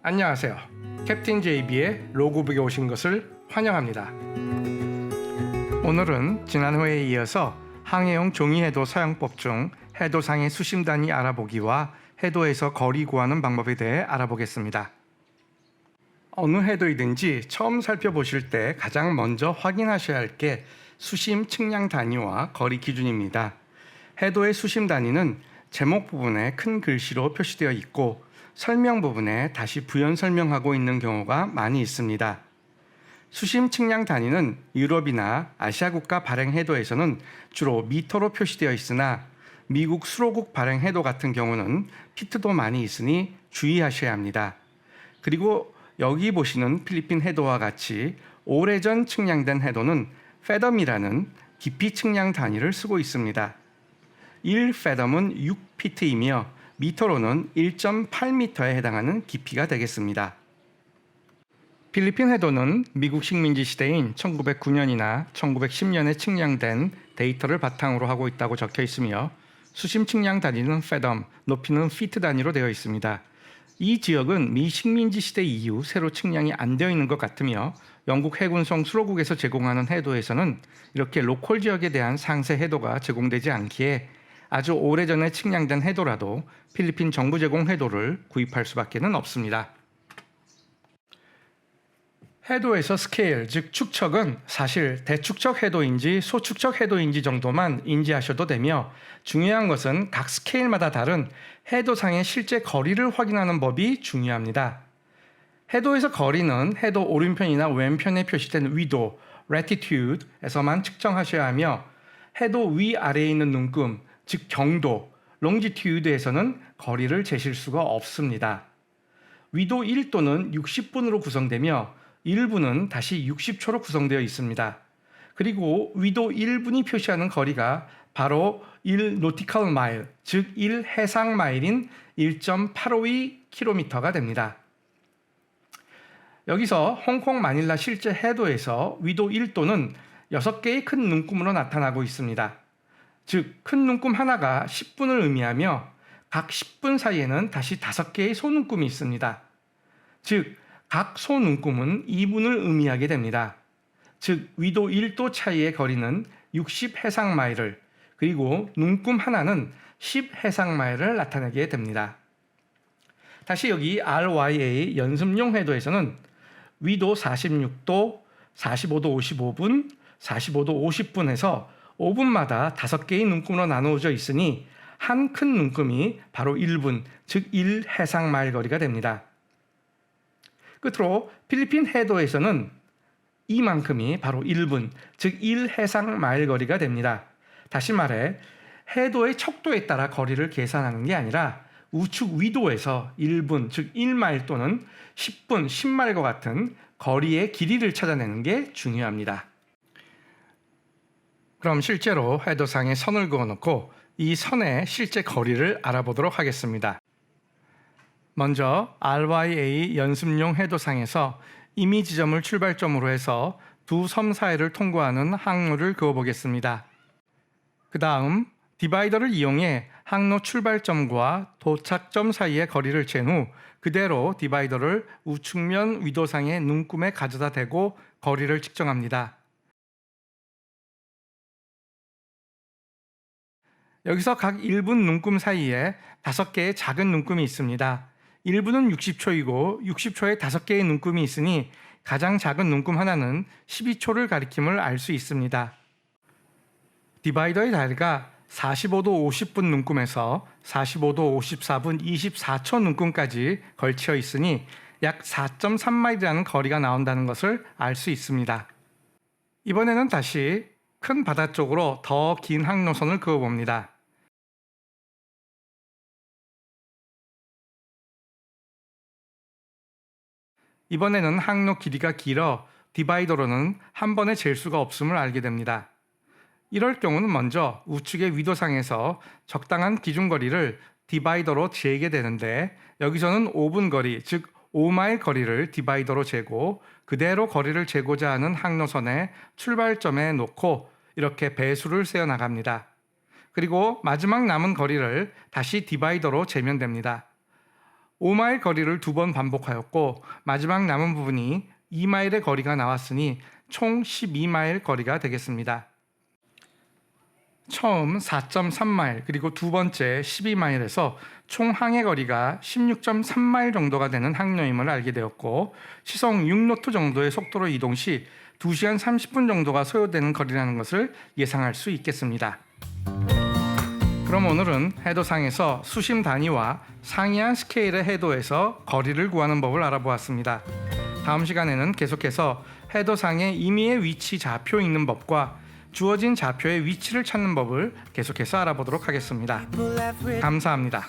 안녕하세요. 캡틴 JB의 로그북에 오신 것을 환영합니다. 오늘은 지난 회에 이어서 항해용 종이해도 사용법 중 해도상의 수심 단위 알아보기와 해도에서 거리 구하는 방법에 대해 알아보겠습니다. 어느 해도이든지 처음 살펴보실 때 가장 먼저 확인하셔야 할 게 수심 측량 단위와 거리 기준입니다. 해도의 수심 단위는 제목 부분에 큰 글씨로 표시되어 있고 설명 부분에 다시 부연 설명하고 있는 경우가 많이 있습니다. 수심 측량 단위는 유럽이나 아시아 국가 발행 해도에서는 주로 미터로 표시되어 있으나 미국 수로국 발행 해도 같은 경우는 피트도 많이 있으니 주의하셔야 합니다. 그리고 여기 보시는 필리핀 해도와 같이 오래전 측량된 해도는 페덤이라는 깊이 측량 단위를 쓰고 있습니다. 1페덤은 6피트이며 미터로는 1.8m에 해당하는 깊이가 되겠습니다. 필리핀 해도는 미국 식민지 시대인 1909년이나 1910년에 측량된 데이터를 바탕으로 하고 있다고 적혀 있으며 수심 측량 단위는 페덤, 높이는 피트 단위로 되어 있습니다. 이 지역은 미 식민지 시대 이후 새로 측량이 안 되어 있는 것 같으며 영국 해군성 수로국에서 제공하는 해도에서는 이렇게 로컬 지역에 대한 상세 해도가 제공되지 않기에 아주 오래전에 측량된 해도라도 필리핀 정부 제공 해도를 구입할 수밖에 없습니다. 해도에서 스케일, 즉 축척은 사실 대축척 해도인지 소축척 해도인지 정도만 인지하셔도 되며 중요한 것은 각 스케일마다 다른 해도상의 실제 거리를 확인하는 법이 중요합니다. 해도에서 거리는 해도 오른편이나 왼편에 표시된 위도, latitude에서만 측정하셔야 하며 해도 위아래에 있는 눈금, 즉 경도, longitude에서는 거리를 재실 수가 없습니다. 위도 1도는 60분으로 구성되며 1분은 다시 60초로 구성되어 있습니다. 그리고 위도 1분이 표시하는 거리가 바로 1 nautical mile, 즉 1 해상 마일인 1.852km가 됩니다. 여기서 홍콩 마닐라 실제 해도에서 위도 1도는 6개의 큰 눈금으로 나타나고 있습니다. 즉, 큰 눈금 하나가 10분을 의미하며 각 10분 사이에는 다시 5개의 소눈금이 있습니다. 즉, 각 소눈금은 2분을 의미하게 됩니다. 즉, 위도 1도 차이의 거리는 60 해상마일을, 그리고 눈금 하나는 10 해상마일을 나타내게 됩니다. 다시 여기 RYA 연습용 해도에서는 위도 46도, 45도 55분, 45도 50분에서 5분마다 5개의 눈금으로 나누어져 있으니 한 큰 눈금이 바로 1분, 즉 1 해상마일 거리가 됩니다. 끝으로 필리핀 해도에서는 이만큼이 바로 1분, 즉 1 해상마일 거리가 됩니다. 다시 말해 해도의 척도에 따라 거리를 계산하는 게 아니라 우측 위도에서 1분, 즉 1마일 또는 10분, 10마일과 같은 거리의 길이를 찾아내는 게 중요합니다. 그럼 실제로 해도상에 선을 그어놓고 이 선의 실제 거리를 알아보도록 하겠습니다. 먼저 RYA 연습용 해도상에서 임의 지점을 출발점으로 해서 두 섬 사이를 통과하는 항로를 그어보겠습니다. 그 다음 디바이더를 이용해 항로 출발점과 도착점 사이의 거리를 잰 후 그대로 디바이더를 우측면 위도상의 눈금에 가져다 대고 거리를 측정합니다. 여기서 각 1분 눈금 사이에 5개의 작은 눈금이 있습니다. 1분은 60초이고 60초에 5개의 눈금이 있으니 가장 작은 눈금 하나는 12초를 가리킴을 알 수 있습니다. 디바이더의 다리가 45도 50분 눈금에서 45도 54분 24초 눈금까지 걸쳐 있으니 약 4.3마일이라는 거리가 나온다는 것을 알 수 있습니다. 이번에는 다시 큰 바다 쪽으로 더 긴 항로선을 그어봅니다. 이번에는 항로 길이가 길어 디바이더로는 한 번에 잴 수가 없음을 알게 됩니다. 이럴 경우는 먼저 우측의 위도상에서 적당한 기준거리를 디바이더로 재게 되는데 여기서는 5분 거리, 즉 5마일 거리를 디바이더로 재고 그대로 거리를 재고자 하는 항로선의 출발점에 놓고 이렇게 배수를 세어 나갑니다. 그리고 마지막 남은 거리를 다시 디바이더로 재면 됩니다. 5마일 거리를 2번 반복하였고 마지막 남은 부분이 2마일의 거리가 나왔으니 총 12마일 거리가 되겠습니다. 처음 4.3마일 그리고 두 번째 12마일에서 총 항해 거리가 16.3마일 정도가 되는 항로임을 알게 되었고 시속 6노트 정도의 속도로 이동 시 2시간 30분 정도가 소요되는 거리라는 것을 예상할 수 있겠습니다. 그럼 오늘은 해도상에서 수심 단위와 상이한 스케일의 해도에서 거리를 구하는 법을 알아보았습니다. 다음 시간에는 계속해서 해도상의 임의의 위치 좌표 읽는 법과 주어진 좌표의 위치를 찾는 법을 계속해서 알아보도록 하겠습니다. 감사합니다.